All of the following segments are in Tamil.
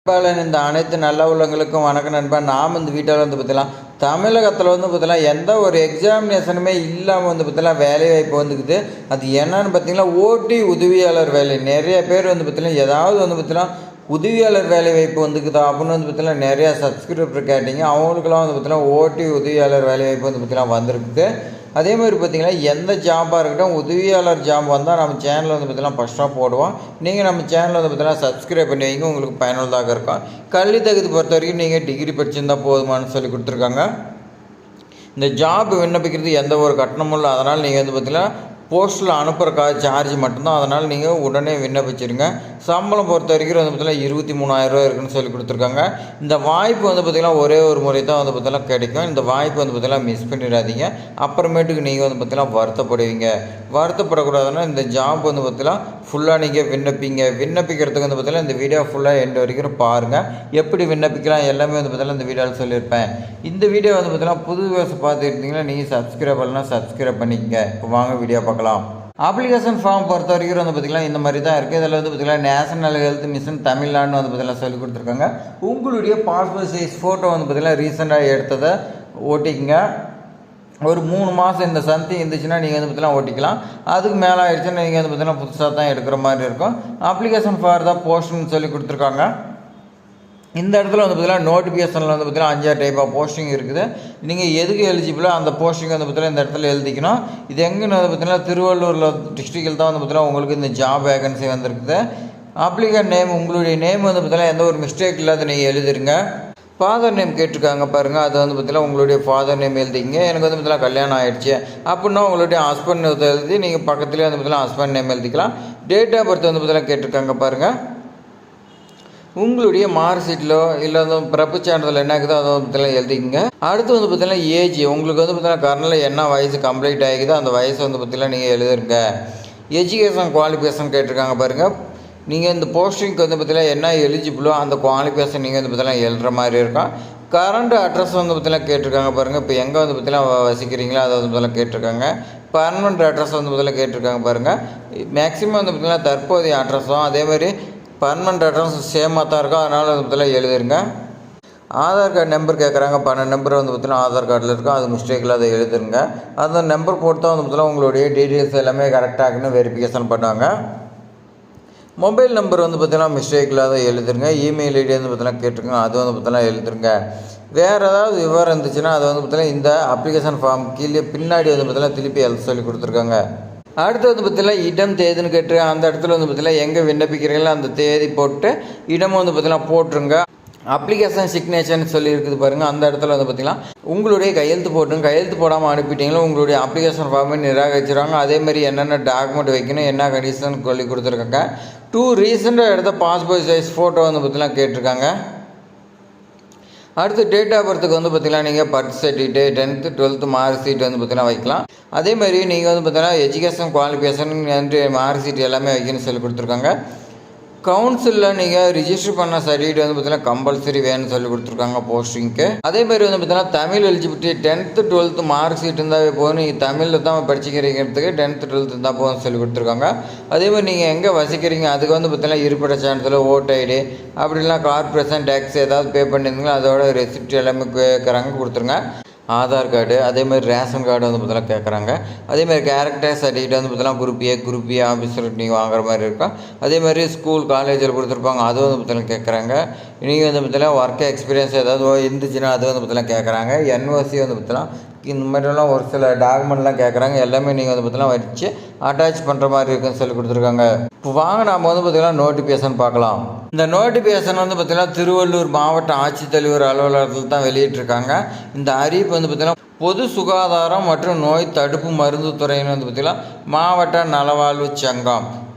இந்த அனைத்து நல்ல உள்ளங்களுக்கும் வணக்கம் நண்பா. நாம் இந்த வீட்டில் வந்து பார்த்தீங்கன்னா தமிழகத்தில் வந்து பார்த்தீங்கன்னா எந்த ஒரு எக்ஸாமினேஷனுமே இல்லாமல் வந்து பார்த்தீங்கன்னா வேலைவாய்ப்பு வந்துக்குது. அது என்னன்னு பார்த்தீங்கன்னா ஓடி உதவியாளர் வேலை. நிறைய பேர் வந்து பார்த்தீங்கன்னா ஏதாவது வந்து பார்த்தீங்கன்னா உதவியாளர் வேலைவாய்ப்பு வந்துக்குதா அப்படின்னு வந்து பார்த்தீங்கன்னா நிறையா சப்ஸ்கிரிப்டர் கேட்டிங்க. அவங்களுக்குலாம் வந்து பார்த்தீங்கன்னா ஓடி உதவியாளர் வேலைவாய்ப்பு வந்து பார்த்தீங்கன்னா வந்திருக்குது. அதே மாதிரி பார்த்திங்கன்னா எந்த ஜாபாக இருக்கட்டும் உதவியாளர் ஜாப் வந்தால் நம்ம சேனலில் வந்து பார்த்திங்கன்னா ஃபஸ்ட்டாக போடுவோம். நீங்கள் நம்ம சேனலில் வந்து பார்த்திங்கன்னா சப்ஸ்கிரைப் பண்ணி வைங்க, உங்களுக்கு பயனுள்ளதாக இருக்கும். கல்வி தகுதி பொறுத்த வரைக்கும் நீங்கள் டிகிரி படிச்சிருந்தால் போதுமானு சொல்லி கொடுத்துருக்காங்க. இந்த ஜாப் விண்ணப்பிக்கிறது எந்த ஒரு கட்டணமும் இல்லை. அதனால் நீங்கள் வந்து பார்த்திங்கன்னா போஸ்ட்டில் அனுப்புகிறக்காக சார்ஜ் மட்டும்தான். அதனால் நீங்கள் உடனே விண்ணப்பிச்சிருங்க. சம்பளம் பொறுத்த வரைக்கும் வந்து பார்த்திங்கன்னா 23,000 இருக்குன்னு சொல்லி கொடுத்துருக்காங்க. இந்த வாய்ப்பு வந்து பார்த்திங்கன்னா ஒரே ஒரு முறை தான் வந்து பார்த்திங்கன்னா கிடைக்கும். இந்த வாய்ப்பு வந்து பார்த்திங்கன்னா மிஸ் பண்ணிடாதீங்க. அப்புறமேட்டுக்கு நீங்கள் வந்து பார்த்திங்கன்னா வருத்தப்படுவீங்க. வருத்தப்படக்கூடாதுன்னா இந்த ஜாப் வந்து பார்த்திங்கன்னா ஃபுல்லாக நீங்கள் விண்ணப்பிக்கிறதுக்கு வந்து பார்த்திங்கன்னா இந்த வீடியோ ஃபுல்லாக எண்டு வரைக்கும் பாருங்கள். எப்படி விண்ணப்பிக்கலாம் எல்லாமே வந்து பார்த்திங்கன்னா இந்த வீடியோவில் சொல்லியிருப்பேன். இந்த வீடியோ வந்து பார்த்திங்கன்னா புது விவசாயம் பார்த்துக்கிட்டிங்கன்னா நீங்கள் சப்ஸ்கிரைப் பண்ணலாம், சப்ஸ்கிரைப் பண்ணிக்கங்க. இப்போ வாங்க வீடியோ பார்க்கலாம். அப்ளிகேஷன் ஃபார்ம் பொறுத்த வரைக்கும் வந்து பார்த்திங்கன்னா இந்த மாதிரி தான் இருக்குது. இதில் வந்து பார்த்திங்கன்னா நேஷனல் ஹெல்த் மிஷன் தமிழ்நாடுன்னு வந்து பார்த்திங்கன்னா சொல்லி கொடுத்துருக்காங்க. உங்களுடைய பாஸ்போர்ட் சைஸ் ஃபோட்டோ வந்து பார்த்திங்கன்னா ரீசெண்டாக எடுத்ததை ஓட்டிக்கங்க. ஒரு 3 மாதம் இந்த சம்திங் இருந்துச்சுன்னா நீங்கள் வந்து பார்த்திங்கன்னா ஓட்டிக்கலாம். அதுக்கு மேலே ஆகிடுச்சுன்னா நீங்கள் வந்து பார்த்திங்கன்னா புதுசாக தான் எடுக்கிற மாதிரி இருக்கும். அப்ளிகேஷன் ஃபார் தான் போஸ்டிங்னு சொல்லி கொடுத்துருக்காங்க. இந்த இடத்துல வந்து பார்த்திங்கன்னா நோட்டிஃபிகேஷனில் வந்து பார்த்திங்கன்னா 5 டைப் ஆஃப் போஸ்டிங் இருக்குது. நீங்கள் எதுக்கு எலிஜிபிளோ அந்த போஸ்டிங் வந்து பார்த்திங்கன்னா இந்த இடத்துல எழுதிக்கணும். இது எங்கேன்னு வந்து பார்த்திங்கன்னா திருவள்ளூரில் டிஸ்ட்ரிக்டில் தான் வந்து பார்த்திங்கன்னா உங்களுக்கு இந்த ஜாப் வேகன்சி வந்துருக்குது. அப்ளிகேண்ட் நேம் உங்களுடைய நேம் வந்து பார்த்திங்கன்னா எந்த ஒரு மிஸ்டேக் இல்லாத நீங்கள் எழுதிருங்க. ஃபாதர் நேம் கேட்டிருக்காங்க பாருங்கள், அது வந்து பார்த்திங்கன்னா உங்களுடைய ஃபாதர் நேம் எழுதிங்க. எனக்கு வந்து பார்த்திங்கன்னா கல்யாணம் ஆகிடுச்சு அப்படின்னா உங்களுடைய ஹஸ்பண்ட் எழுதி நீங்கள் பக்கத்துலேயே வந்து பார்த்திங்கன்னா ஹஸ்பண்ட் நேம் எழுதிக்கலாம். டேட் ஆஃப் பர்த் வந்து பார்த்திங்கன்னா கேட்டிருக்காங்க பாருங்கள். உங்களுடைய மார்க் ஷீட்டிலோ இல்லை வந்து பிறப்பு சான்றிதழ் என்ன இருக்குதோ அதை வந்து பார்த்திங்கன்னா எழுதிக்கங்க. அடுத்து வந்து பார்த்திங்கன்னா ஏஜ் உங்களுக்கு வந்து பார்த்திங்கன்னா கர்னலில் என்ன வயசு கம்ப்ளீட் ஆகிக்குதோ அந்த வயசு வந்து பார்த்திங்கன்னா நீங்கள் எழுதுருங்க. எஜுகேஷன் குவாலிஃபிகேஷன் கேட்டிருக்காங்க பாருங்கள். நீங்கள் இந்த போஸ்டிங்க்கு வந்து பார்த்திங்கன்னா என்ன எலிஜிபிளோ அந்த குவாலிஃபிகேஷன் நீங்கள் வந்து பார்த்திங்கன்னா எழுதுகிற மாதிரி இருக்கும். கரண்ட் அட்ரஸ் வந்து பார்த்திங்கன்னா கேட்டிருக்காங்க பாருங்கள். இப்போ எங்கே வந்து பார்த்திங்கன்னா வசிக்கிறீங்களோ அதை வந்து பார்த்திங்கன்னா கேட்டிருக்காங்க. பர்மனெண்ட் அட்ரஸ் வந்து பார்த்திங்கன்னா கேட்டிருக்காங்க பாருங்கள். மேக்ஸிமம் வந்து பார்த்திங்கன்னா தற்போதைய அட்ரஸும் அதே மாதிரி பர்மனெண்ட் அட்ரஸ் சேமாக தான் இருக்கும். அதனால் வந்து பார்த்திங்கன்னா எழுதிருங்க. ஆதார் கார்டு நம்பர் கேட்குறாங்க. 12 நம்பர் வந்து பார்த்திங்கன்னா ஆதார் கார்டில் இருக்கும். அது மிஸ்டேக்கில் அதை எழுதுருங்க. அந்த நம்பர் போட்டு தான் வந்து பார்த்திங்கன்னா உங்களுடைய டீட்டெயில்ஸ் எல்லாமே கரெக்டாகுன்னு வெரிஃபிகேஷன் பண்ணுவாங்க. மொபைல் நம்பர் வந்து பார்த்திங்கன்னா மிஸ்டேக் இல்லாத எழுதுருங்க. இமெயில் ஐடி வந்து பார்த்திங்கன்னா கேட்டிருக்கோங்க, அது வந்து பார்த்திங்கன்னா எழுதுருங்க. வேறு ஏதாவது விவரம் இருந்துச்சுன்னா அதை வந்து பார்த்திங்கன்னா இந்த அப்ளிகேஷன் ஃபார்ம் கீழே பின்னாடி வந்து பார்த்திங்கன்னா திருப்பி எழுத சொல்லி கொடுத்துருக்காங்க. அடுத்து வந்து பார்த்திங்கன்னா இடம் தேதின்னு கேட்டிருக்காங்க. அந்த இடத்துல வந்து பார்த்திங்கன்னா எங்கே விண்ணப்பிக்கிறீங்களோ அந்த தேதி போட்டு இடம் வந்து பார்த்திங்கன்னா போட்டுருங்க. அப்ளிகேஷன் சிக்னேச்சர்னு சொல்லி இருக்குது பாருங்கள். அந்த இடத்துல வந்து பார்த்திங்கன்னா உங்களுடைய கையெழுத்து போட்டுருங்க. கையெழுத்து போடாமல் அனுப்பிட்டீங்களோ உங்களுடைய அப்ளிகேஷன் ஃபார்மை நிராகரிச்சிருவாங்க. அதேமாதிரி என்னென்ன டாக்குமெண்ட் வைக்கணும் என்ன கண்டிஷன் சொல்லி கொடுத்துருக்காங்க. 2 ரீசெண்டாக எடுத்த பாஸ்போர்ட் சைஸ் ஃபோட்டோ வந்து பார்த்திங்கன்னா கேட்டிருக்காங்க. அடுத்து டேட் ஆஃப் பர்த்துக்கு வந்து பார்த்திங்கன்னா நீங்கள் birth certificate 10th 12th mark sheet வந்து பார்த்திங்கன்னா வைக்கலாம். அதேமாதிரி நீங்கள் வந்து பார்த்திங்கன்னா எஜுகேஷன் குவாலிஃபிகேஷன் மார்க் ஷீட் எல்லாமே வைக்கணும்னு சொல்லி கொடுத்துருக்காங்க. கவுன்சிலில் நீங்கள் ரிஜிஸ்டர் பண்ண சர்டிஃபிகேட் வந்து பார்த்திங்கன்னா கம்பல்சரி வேணும்னு சொல்லி கொடுத்துருக்காங்க போஸ்டிங்க்கு. அதேமாதிரி வந்து பார்த்திங்கன்னா Tamil eligibility 10th 12th mark sheet இருந்தாவே போதும். நீங்கள் தமிழில் தான் படிச்சுக்கிறீங்கிறதுக்கு 10th 12th இருந்தால் போதும்னு சொல்லி கொடுத்துருக்காங்க. அதேமாதிரி நீங்கள் எங்கே வசிக்கிறீங்க அதுக்கு வந்து பார்த்திங்கன்னா இருப்பிட சான்றிதழ், ஓட்டு ஐடி அப்படிலாம் கார்பரேஷன் டேக்ஸ் ஏதாவது பே பண்ணியிருந்தீங்களோ அதோட ரெசிப்ட் எல்லாமே கேட்குறாங்க, கொடுத்துருங்க. ஆதார் கார்டு அதேமாதிரி ரேஷன் கார்டு வந்து பார்த்திங்கன்னா கேட்குறாங்க. அதேமாதிரி கேரக்டர் சர்டிஃபிகேட் வந்து பார்த்திங்கன்னா குரூப் ஏ ஆஃபீஸர் நீங்கள் வாங்குற மாதிரி இருக்கும். அதேமாதிரி ஸ்கூல் காலேஜில் கொடுத்துருப்பாங்க, அது வந்து பார்த்திங்கன்னா கேட்குறாங்க. நீங்கள் வந்து பார்த்திங்கன்னா ஒர்க் எக்ஸ்பீரியன்ஸ் ஏதாவது இருந்துச்சுன்னா அது வந்து பார்த்திங்கன்னா கேட்குறாங்க. என்ஓசி வந்து பார்த்திங்கன்னா இந்த மாதிரிலாம் ஒரு சில டாக்குமெண்ட்லாம் கேட்குறாங்க. எல்லாமே நீங்கள் வந்து பார்த்திங்கன்னா வச்சு அட்டாச் பண்ணுற மாதிரி இருக்குன்னு சொல்லி கொடுத்துருக்காங்க. இப்போ வாங்க நாம் வந்து பார்த்திங்கன்னா நோட்டிஃபிகேஷன் பார்க்கலாம். இந்த நோட்டிஃபிகேஷன் வந்து பார்த்திங்கன்னா திருவள்ளூர் மாவட்ட ஆட்சித்தலைவர் அலுவலகத்தில் தான் வெளியிட்டிருக்காங்க. இந்த அறிவிப்பு வந்து பார்த்திங்கன்னா பொது சுகாதாரம் மற்றும் நோய் தடுப்பு மருந்து துறைன்னு வந்து பார்த்திங்கன்னா மாவட்ட நலவாழ்வு சங்கம்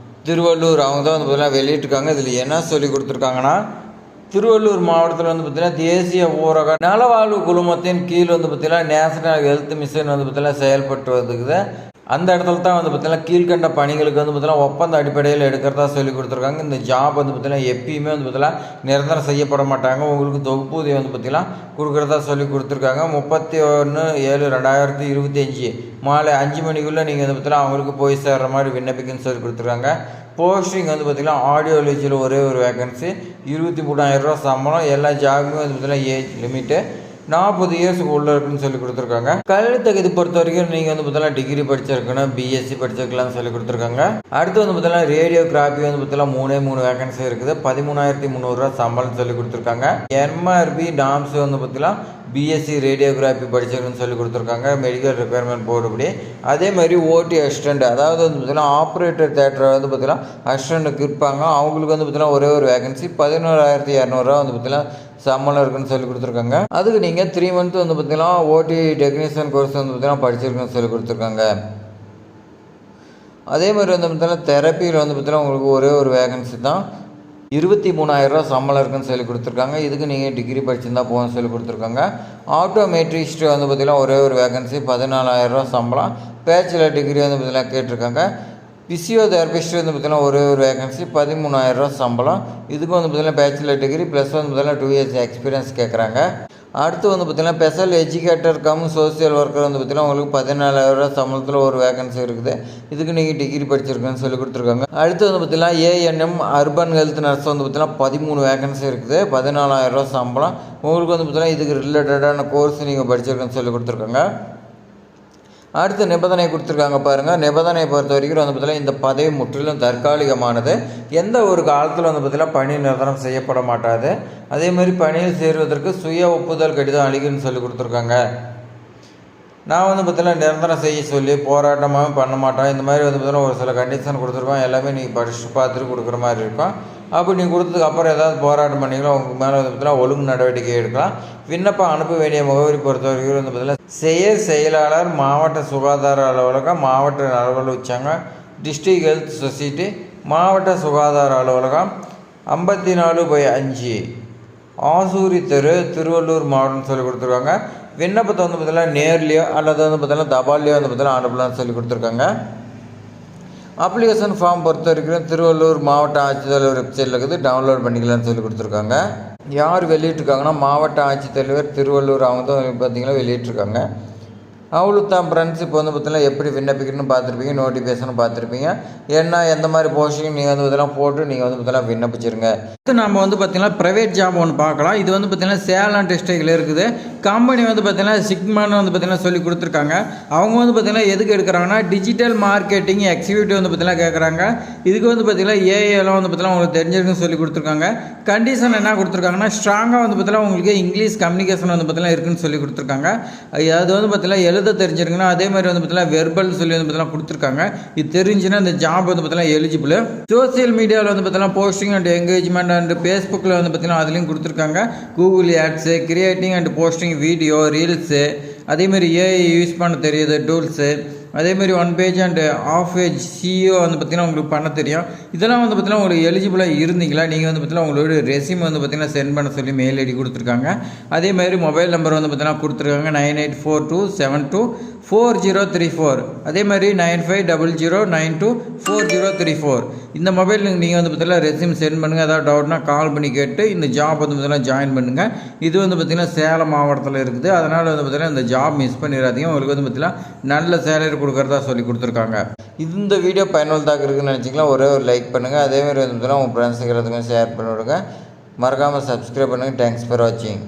திருவள்ளூர் அவங்க தான் வந்து பார்த்திங்கன்னா வெளியிட்டிருக்காங்க. இதில் என்ன சொல்லி கொடுத்துருக்காங்கன்னா திருவள்ளூர் மாவட்டத்தில் வந்து பார்த்திங்கன்னா தேசிய ஊரக நலவாழ்வு குழுமத்தின் கீழ் வந்து பார்த்திங்கன்னா நேஷனல் ஹெல்த் மிஷன் வந்து பார்த்திங்கன்னா செயல்பட்டு வந்துக்குது. அந்த இடத்துல தான் வந்து பார்த்திங்கன்னா கீழ்கண்ட பணிகளுக்கு வந்து பார்த்திங்கன்னா ஒப்பந்த அடிப்படையில் எடுக்கிறதா சொல்லி கொடுத்துருக்காங்க. இந்த ஜாப் வந்து பார்த்திங்கன்னா எப்பயுமே வந்து பார்த்திங்கன்னா நிரந்தரம் செய்யப்பட மாட்டாங்க. உங்களுக்கு தொகுப்பூதியம் வந்து பார்த்திங்கன்னா கொடுக்குறதா சொல்லி கொடுத்துருக்காங்க. 31/7/2025 மாலை 5 மணிக்குள்ளே நீங்கள் வந்து பார்த்திங்கன்னா அவங்களுக்கு போய் சேர்கிற மாதிரி விண்ணப்பிக்கன்னு சொல்லி கொடுத்துருக்காங்க. போஸ்டிங் வந்து பார்த்திங்கன்னா ஆடியோலஜியில் ஒரே ஒரு வேகன்சி, 23,000 ரூபா சம்பளம். எல்லா ஜாபுமே வந்து பார்த்திங்கன்னா ஏஜ் லிமிட்டு 40 இயர்ஸுக்கு உள்ளே இருக்குன்னு சொல்லி கொடுத்துருக்காங்க. கல்வி தகுதி பொறுத்த வரைக்கும் நீங்கள் வந்து பார்த்தீங்கன்னா டிகிரி படிச்சிருக்கணும், பிஎஸ்சி படிச்சிருக்கலாம்னு சொல்லி கொடுத்துருக்காங்க. அடுத்து வந்து பார்த்தீங்கன்னா ரேடியோகிராஃபி வந்து பார்த்தீங்கன்னா 3 வேகன்சி இருக்குது, 13,300 ரூபா சம்பளம் சொல்லி கொடுத்துருக்காங்க. எம்ஆர்பி டாம்ஸ் வந்து பார்த்தீங்கன்னா பிஎஸ்சி ரேடியோகிராஃபி படிச்சிருக்குன்னு சொல்லி கொடுத்துருக்காங்க மெடிக்கல் ரெக்குயர்மெண்ட் போர்டுபடி. அதே மாதிரி ஓடி அசிஸ்டண்ட், அதாவது வந்து பார்த்தீங்கன்னா ஆப்ரேட்டர் தேட்டரை வந்து பார்த்தீங்கன்னா அசிஸ்டண்ட்டுக்கு இருப்பாங்க. அவங்களுக்கு வந்து பார்த்தீங்கன்னா ஒரே ஒரு வேகன்சி, 11,200 ரூபா வந்து பார்த்தீங்கன்னா சம்பளம் இருக்குன்னு சொல்லி கொடுத்துருக்காங்க. அதுக்கு நீங்கள் 3 மந்த் வந்து பார்த்தீங்கன்னா ஓடி டெக்னீஷியன் கோர்ஸ் வந்து பார்த்தீங்கன்னா படிச்சிருக்குன்னு சொல்லி கொடுத்துருக்காங்க. அதே மாதிரி வந்து பார்த்தீங்கன்னா தெரப்பியில் வந்து பார்த்தீங்கன்னா உங்களுக்கு ஒரே ஒரு வேகன்சி தான், 23,000 ரூபா சம்பளம் இருக்குன்னு சொல்லி கொடுத்துருக்காங்க. இதுக்கு நீங்கள் டிகிரி படிச்சிருந்தா போகணும்னு சொல்லி கொடுத்துருக்காங்க. ஆட்டோமேட்ரிஸ்ட் வந்து பார்த்திங்கன்னா ஒரே ஒரு வேகன்சி, 14,000 ரூபா சம்பளம். பேச்சுலர் டிகிரி வந்து பார்த்திங்கன்னா கேட்டிருக்காங்க. ஃபிசியோதெரபிஸ்ட் வந்து பார்த்திங்கன்னா ஒரே ஒரு வேகன்சி, 13,000 ரூபா சம்பளம். இதுக்கு வந்து பார்த்திங்கன்னா பேச்சுலர் டிகிரி ப்ளஸ் வந்து பார்த்திங்கன்னா 2 இயர்ஸ் எக்ஸ்பீரியன்ஸ் கேட்குறாங்க. அடுத்து வந்து பார்த்திங்கன்னா special educator come social worker வந்து பார்த்திங்கன்னா உங்களுக்கு 14,000 ரூபா சம்பளத்தில் ஒரு வேகன்சி இருக்குது. இதுக்கு நீங்கள் டிகிரி படிச்சிருக்கேன்னு சொல்லி கொடுத்துருக்காங்க. அடுத்து வந்து பார்த்திங்கன்னா ஏஎன்எம் அர்பன் ஹெல்த் நர்ஸ் வந்து பார்த்திங்கன்னா 13 வேகன்சி இருக்குது, 14,000 ரூபா சம்பளம். உங்களுக்கு வந்து பார்த்திங்கன்னா இதுக்கு ரிலேட்டடான கோர்ஸ் நீங்கள் படிச்சிருக்கேன்னு சொல்லி கொடுத்துருக்காங்க. அடுத்து நிபந்தனை கொடுத்துருக்காங்க பாருங்கள். நிபந்தனையை பொறுத்த வரைக்கும் வந்து பார்த்திங்கன்னா இந்த பதவி முற்றிலும் தற்காலிகமானது, எந்த ஒரு காலத்தில் வந்து பார்த்திங்கன்னா பணி நிரந்தரம் செய்யப்பட மாட்டாது. அதேமாதிரி பணியில் சேருவதற்கு சுய ஒப்புதல் கடிதம் அளிக்கணும்னு சொல்லி கொடுத்துருக்காங்க. நான் வந்து பார்த்திங்கன்னா நிரந்தரம் செய்ய சொல்லி போராட்டமாகவும் பண்ண மாட்டோம். இந்த மாதிரி வந்து பார்த்திங்கன்னா ஒரு சில கண்டிஷன் கொடுத்துருக்கோம், எல்லாமே நீங்கள் படிச்சுட்டு பார்த்துட்டு கொடுக்குற மாதிரி இருக்கும். அப்படி நீங்கள் கொடுத்ததுக்கு அப்புறம் ஏதாவது போராட்டம் பண்ணிங்களோ உங்களுக்கு மேலே வந்து பார்த்திங்கன்னா ஒழுங்கு நடவடிக்கை எடுக்கலாம். விண்ணப்பம் அனுப்ப வேண்டிய முகவரி பொறுத்த வரைக்கும் வந்து பார்த்திங்கன்னா செயலாளர், மாவட்ட சுகாதார அலுவலகம், மாவட்ட நலவல் சங்கம், டிஸ்ட்ரிக்ட் ஹெல்த் சொசைட்டி, மாவட்ட சுகாதார அலுவலகம், 54/5 ஆசூரி தெரு, திருவள்ளூர் மாவட்டம்னு சொல்லி கொடுத்துருக்காங்க. விண்ணப்பத்தை வந்து பார்த்திங்கன்னா நேர்லையோ அல்லது வந்து பார்த்திங்கன்னா தபால்லையோ வந்து பார்த்திங்கன்னா அனுப்பலாம்னு சொல்லி கொடுத்துருக்காங்க. அப்ளிகேஷன் ஃபார்ம் பொறுத்த வரைக்கும் திருவள்ளூர் மாவட்ட ஆட்சித்தலைவர் வெப்சைட்டில் இருக்குது, டவுன்லோட் பண்ணிக்கலாம்னு சொல்லி கொடுத்துருக்காங்க. யார் வெளியிட்ருக்காங்கன்னா மாவட்ட ஆட்சித்தலைவர் திருவள்ளூர், அவங்க தான் பார்த்திங்கன்னா வெளியிட்ருக்காங்க. அவ்வளோ தான் ஃப்ரெண்ட்ஸ். இப்போ வந்து பார்த்திங்கன்னா எப்படி விண்ணப்பிக்கணும்னு பார்த்துருப்பீங்க, நோட்டிஃபிகேஷனும் பார்த்துருப்பீங்க. ஏன்னா எந்த மாதிரி போஸ்டிங் நீங்கள் வந்து பார்த்திங்கன்னா போட்டு நீங்கள் வந்து பார்த்திங்கன்னா விண்ணப்பிச்சிருங்க. அடுத்து நம்ம வந்து பார்த்திங்கன்னா ப்ரைவேட் ஜாப் ஒன்று பார்க்கலாம். இது வந்து பார்த்திங்கன்னா சேலம் டிஸ்ட்ரிக்டில் இருக்குது. கம்பெனி வந்து பார்த்திங்கன்னா சிக்மான்னு வந்து பார்த்திங்கன்னா சொல்லி கொடுத்துருக்காங்க. அவங்க வந்து பார்த்திங்கன்னா எதுக்கு எடுக்கிறாங்கன்னா டிஜிட்டல் மார்க்கெட்டிங் எக்ஸிக்யூட்டிவ் வந்து பார்த்திங்கன்னா கேட்குறாங்க. இதுக்கு வந்து பார்த்திங்கன்னா ஏஐலாம் வந்து பார்த்திங்கன்னா உங்களுக்கு தெரிஞ்சிருக்குன்னு சொல்லி கொடுத்துருக்காங்க. கண்டிஷன் என்ன கொடுத்துருக்காங்கன்னா ஸ்ட்ராங்காக வந்து பார்த்திங்கன்னா உங்களுக்கு இங்கிலீஷ் கம்யூனிகேஷன் வந்து பார்த்திங்கன்னா இருக்குன்னு சொல்லி கொடுத்துருக்காங்க. அது வந்து பார்த்திங்கன்னா எழுத தெரிஞ்சிருக்குன்னா அதே மாதிரி வந்து பார்த்திங்கன்னா வெர்பல் சொல்லி வந்து பார்த்திங்கன்னா கொடுத்துருக்காங்க. இது தெரிஞ்சுன்னா இந்த ஜாப் வந்து பார்த்திங்கன்னா எலிஜிபிள். சோசியல் மீடியாவில் வந்து பார்த்திங்கன்னா போஸ்டிங் அண்ட் என்கேஜ்மெண்ட் அண்ட் ஃபேஸ்புக்கில் வந்து பார்த்திங்கன்னா அதுலேயும் கொடுத்துருக்காங்க. Google ads, creating and posting video, reels, அதேமாதிரி ஏஐ யூஸ் பண்ண தெரியுது டூல்ஸு, அதேமாதிரி 1 page and off page SEO வந்து பார்த்திங்கன்னா உங்களுக்கு பண்ண தெரியும். இதெல்லாம் வந்து பார்த்திங்கன்னா உங்களுக்கு எலிஜிபிளாக இருந்தீங்களா நீங்கள் வந்து பார்த்திங்கன்னா உங்களோட ரெஸ்யூம் வந்து பார்த்திங்கன்னா சென்ட் பண்ண சொல்லி மெயில் ஐடி கொடுத்துருக்காங்க. அதேமாதிரி மொபைல் நம்பர் வந்து பார்த்திங்கன்னா கொடுத்துருக்காங்க 9842724034. அதே மாதிரி 9500924034. இந்த மொபைலுக்கு நீங்கள் வந்து பார்த்திங்கன்னா ரெஸ்யூம் சென்ட் பண்ணுங்கள். ஏதாவது டவுட்னா கால் பண்ணி கேட்டு இந்த ஜாப் வந்து பார்த்திங்கன்னா ஜாயின் பண்ணுங்கள். இது வந்து பார்த்திங்கன்னா சேலம் மாவட்டத்தில் இருக்குது. அதனால் வந்து பார்த்திங்கன்னா இந்த ஜாப் மிஸ் பண்ணிடாதீங்க. உங்களுக்கு வந்து பார்த்திங்கன்னா நல்ல சேலரி கொடுக்குறதா சொல்லி கொடுத்துருக்காங்க. இந்த வீடியோ பயனுள்ளதாக இருக்குதுன்னு நினச்சிங்களா ஒரே ஒரு லைக் பண்ணுங்கள். அதேமாதிரி வந்து பார்த்திங்கன்னா உங்கள் ஃப்ரெண்ட்ஸுக்கு எல்லாத்துக்கும் ஷேர் பண்ணிவிடுங்க. மறக்காமல் சப்ஸ்கிரைப் பண்ணுங்கள். தேங்க்ஸ் ஃபார் வாட்சிங்.